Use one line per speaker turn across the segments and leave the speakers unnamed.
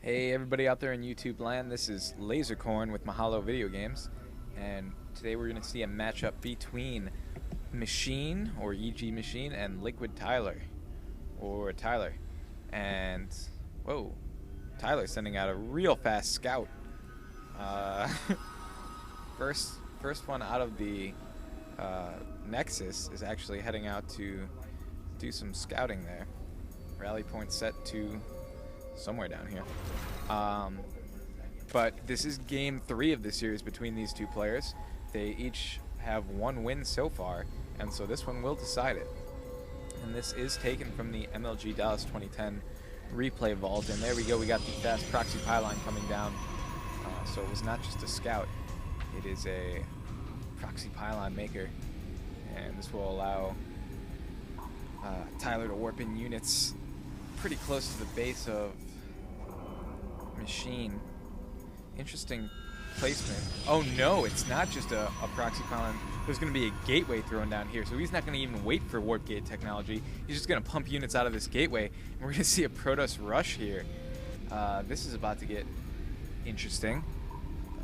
Hey everybody out there in YouTube land, this is Lasercorn with Mahalo Video Games, and today we're going to see a matchup between Machine, or EG Machine, and Liquid Tyler, or Tyler. And, whoa, Tyler's sending out a real fast scout. First one out of the Nexus is actually heading out to do some scouting there. Rally point set to somewhere down here. But this is game 3 of the series between these two players. They each have one win so far, and so this one will decide it. And this is taken from the MLG Dallas 2010 replay vault, and there we go, we got the fast proxy pylon coming down. So it was not just a scout, it is a proxy pylon maker, and this will allow Tyler to warp in units pretty close to the base of Machine. Interesting placement. Oh no, it's not just a proxy pylon. There's going to be a gateway thrown down here, so he's not going to even wait for warp gate technology. He's just going to pump units out of this gateway, and we're going to see a Protoss rush here. This is about to get interesting.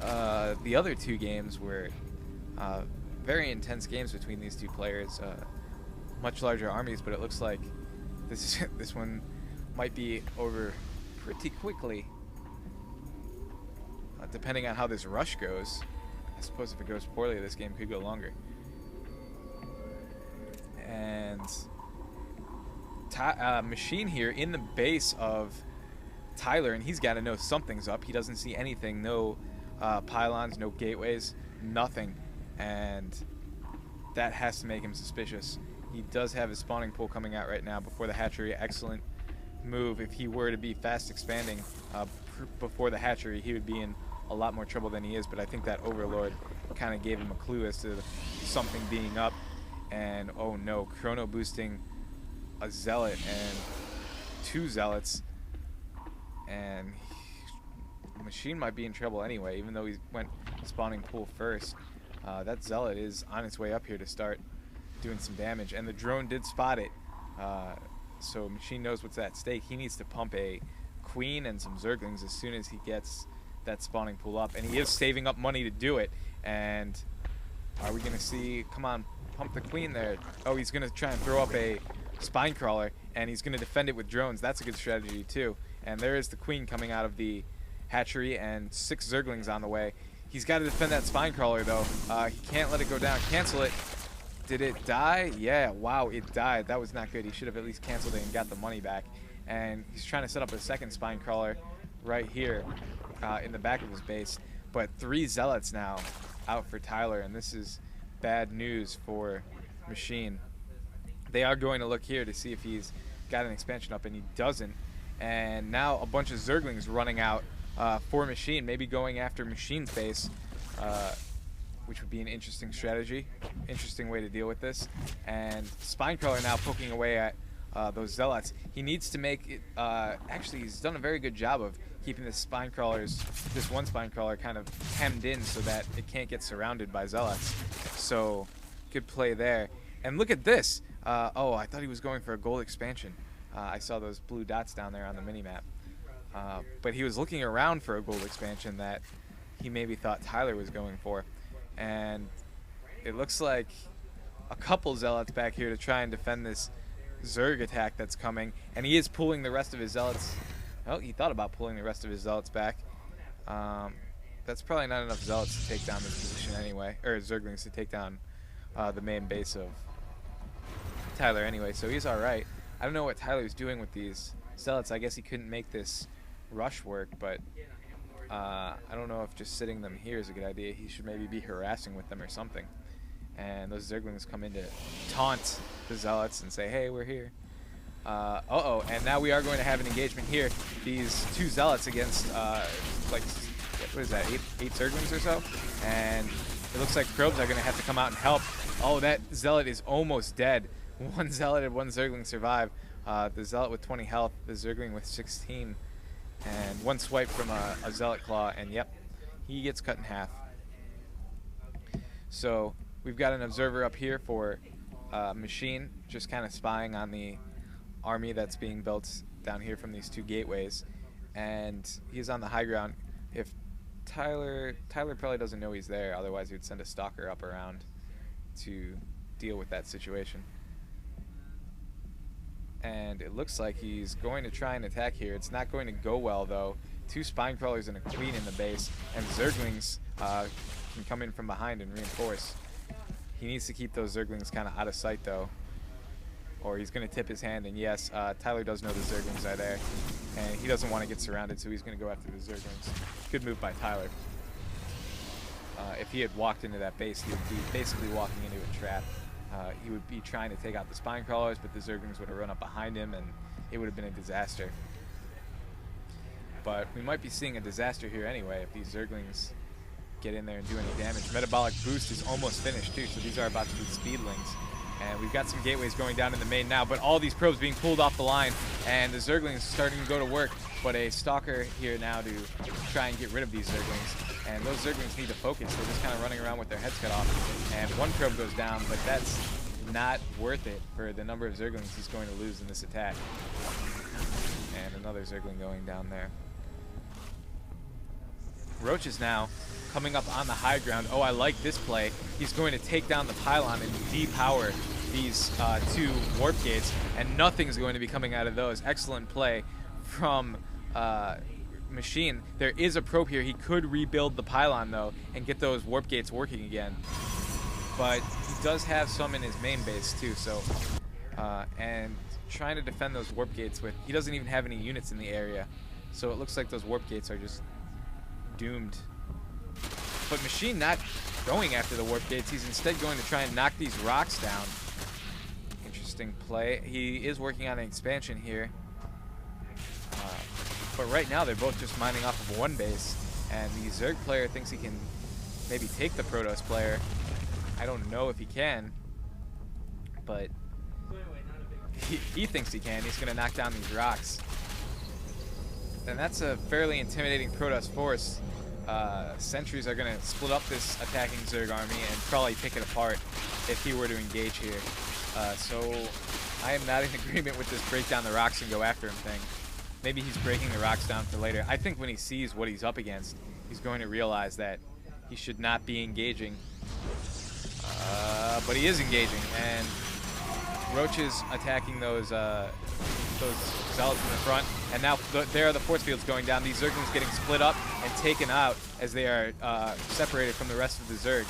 The other two games were very intense games between these two players. Much larger armies, but it looks like this one might be over pretty quickly. Depending on how this rush goes. I suppose if it goes poorly, this game could go longer. And Machine here in the base of Tyler, and he's got to know something's up. He doesn't see anything. No pylons, no gateways, nothing. And that has to make him suspicious. He does have his spawning pool coming out right now before the hatchery. Excellent move. If he were to be fast expanding before the hatchery, he would be in a lot more trouble than he is, but I think that Overlord kind of gave him a clue as to something being up. And oh no, chrono boosting a zealot and 2 zealots, and Machine might be in trouble anyway, even though he went spawning pool first. That zealot is on its way up here to start doing some damage, and the drone did spot it, so Machine knows what's at stake. He needs to pump a queen and some zerglings as soon as he gets that spawning pool up, and he is saving up money to do it. And are we gonna see, come on, pump the queen there. Oh, he's gonna try and throw up a spine crawler, and he's gonna defend it with drones. That's a good strategy too. And there is the queen coming out of the hatchery, and 6 zerglings on the way. He's got to defend that spine crawler though. He can't let it go down. Cancel it. Did it die? Yeah, wow, it died. That was not good. He should have at least canceled it and got the money back. And he's trying to set up a second spine crawler right here in the back of his base. But 3 zealots now out for Tyler, and this is bad news for Machine. They are going to look here to see if he's got an expansion up, and he doesn't. And now a bunch of zerglings running out for Machine, maybe going after Machine's base, which would be an interesting strategy, interesting way to deal with this. And Spinecrawler now poking away at those zealots. He needs to make it, actually he's done a very good job of keeping this one Spinecrawler kind of hemmed in so that it can't get surrounded by zealots. So, good play there. And look at this. Oh, I thought he was going for a gold expansion. I saw those blue dots down there on the minimap. But he was looking around for a gold expansion that he maybe thought Tyler was going for. And it looks like a couple zealots back here to try and defend this Zerg attack that's coming, and he is pulling the rest of his zealots. Oh, he thought about pulling the rest of his zealots back. That's probably not enough zealots to take down this position anyway, or Zerglings to take down the main base of Tyler anyway, so he's alright. I don't know what Tyler's doing with these zealots. I guess he couldn't make this rush work, but I don't know if just sitting them here is a good idea. He should maybe be harassing with them or something. And those Zerglings come in to taunt the zealots and say, hey, we're here. Uh-oh, and now we are going to have an engagement here. These 2 zealots against, like, what is that, 8 Zerglings or so? And it looks like probes are going to have to come out and help. Oh, that zealot is almost dead. 1 zealot and 1 Zergling survive. The zealot with 20 health, the Zergling with 16. And 1 swipe from a zealot claw, and yep, he gets cut in half. So we've got an observer up here for Machine, just kind of spying on the army that's being built down here from these 2 gateways. and he's on the high ground. If Tyler probably doesn't know he's there, otherwise he would send a stalker up around to deal with that situation. And it looks like he's going to try and attack here. It's not going to go well, though. 2 spine crawlers and a queen in the base, and Zerglings can come in from behind and reinforce. He needs to keep those Zerglings kind of out of sight, though, or he's going to tip his hand. And yes, Tyler does know the Zerglings are there, and he doesn't want to get surrounded, so he's going to go after the Zerglings. Good move by Tyler. If he had walked into that base, he would be basically walking into a trap. He would be trying to take out the spine crawlers, but the Zerglings would have run up behind him, and it would have been a disaster. But we might be seeing a disaster here anyway if these Zerglings get in there and do any damage. Metabolic Boost is almost finished too, so these are about to be Speedlings. And we've got some gateways going down in the main now, but all these probes being pulled off the line, and the Zerglings starting to go to work. But a Stalker here now to try and get rid of these Zerglings. And those Zerglings need to focus. They're just kind of running around with their heads cut off. And one probe goes down, but that's not worth it for the number of Zerglings he's going to lose in this attack. And another Zergling going down there. Roach is now coming up on the high ground. Oh, I like this play. He's going to take down the pylon and depower these 2 warp gates, and nothing's going to be coming out of those. Excellent play from Machine. There is a probe here. He could rebuild the pylon, though, and get those warp gates working again. But he does have some in his main base, too, so... and trying to defend those warp gates with... He doesn't even have any units in the area, so it looks like those warp gates are just doomed. But Machine not going after the warp gates. He's instead going to try and knock these rocks down. Interesting play. He is working on an expansion here. But right now they're both just mining off of one base. And the Zerg player thinks he can maybe take the Protoss player. I don't know if he can. But he thinks he can. He's going to knock down these rocks. And that's a fairly intimidating Protoss force. Sentries are going to split up this attacking Zerg army and probably pick it apart if he were to engage here. So I am not in agreement with this break down the rocks and go after him thing. Maybe he's breaking the rocks down for later. I think when he sees what he's up against, he's going to realize that he should not be engaging. But he is engaging, and Roach is attacking those zealots in the front, and now there are the force fields going down. These Zerglings getting split up and taken out as they are separated from the rest of the Zerg.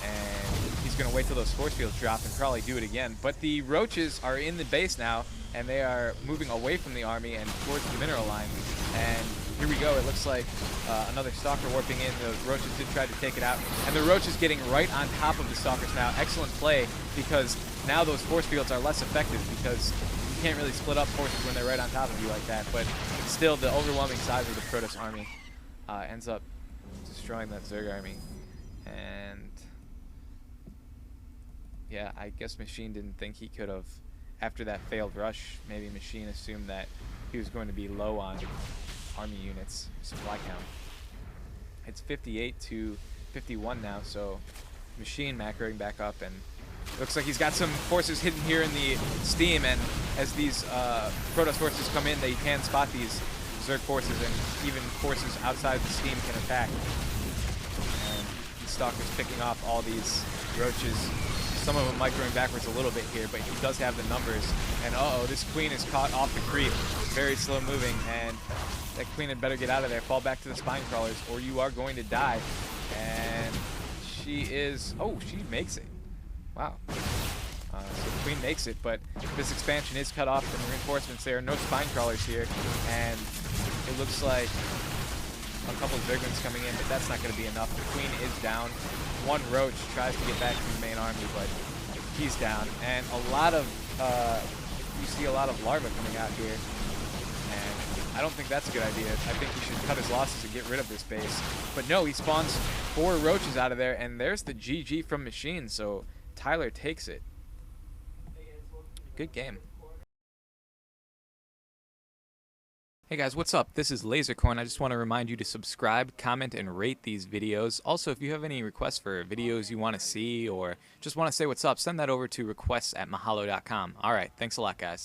And he's going to wait till those force fields drop and probably do it again. But the Roaches are in the base now, and they are moving away from the army and towards the mineral line. And here we go. It looks like another Stalker warping in. The Roaches did try to take it out. And the Roach is getting right on top of the Stalkers now. Excellent play, because now those force fields are less effective, because you can't really split up forces when they're right on top of you like that. But still, the overwhelming size of the Protoss army ends up destroying that Zerg army. And yeah, I guess Machine didn't think he could have, after that failed rush, maybe Machine assumed that he was going to be low on army units, supply count. It's 58 to 51 now, so Machine macroing back up, and looks like he's got some forces hidden here in the steam, and as these Protoss forces come in, they can spot these Zerg forces, and even forces outside the steam can attack. And the Stalker's picking off all these Roaches. Some of them microing backwards a little bit here, but he does have the numbers. And uh-oh, this Queen is caught off the creep. Very slow moving, and that Queen had better get out of there. Fall back to the spine crawlers, or you are going to die. And she is... Oh, she makes it. Wow. So the Queen makes it, but this expansion is cut off from reinforcements. There are no spine crawlers here, and it looks like a couple of Zerglings coming in, but that's not going to be enough. The Queen is down. One Roach tries to get back to the main army, but he's down. And a lot of, you see a lot of larvae coming out here, and I don't think that's a good idea. I think he should cut his losses and get rid of this base. But no, he spawns 4 Roaches out of there, and there's the GG from Machine, so Tyler takes it. Good game. Hey guys, what's up? This is Lasercorn. I just want to remind you to subscribe, comment, and rate these videos. Also, if you have any requests for videos you want to see or just want to say what's up, send that over to requests@mahalo.com. Alright, thanks a lot, guys.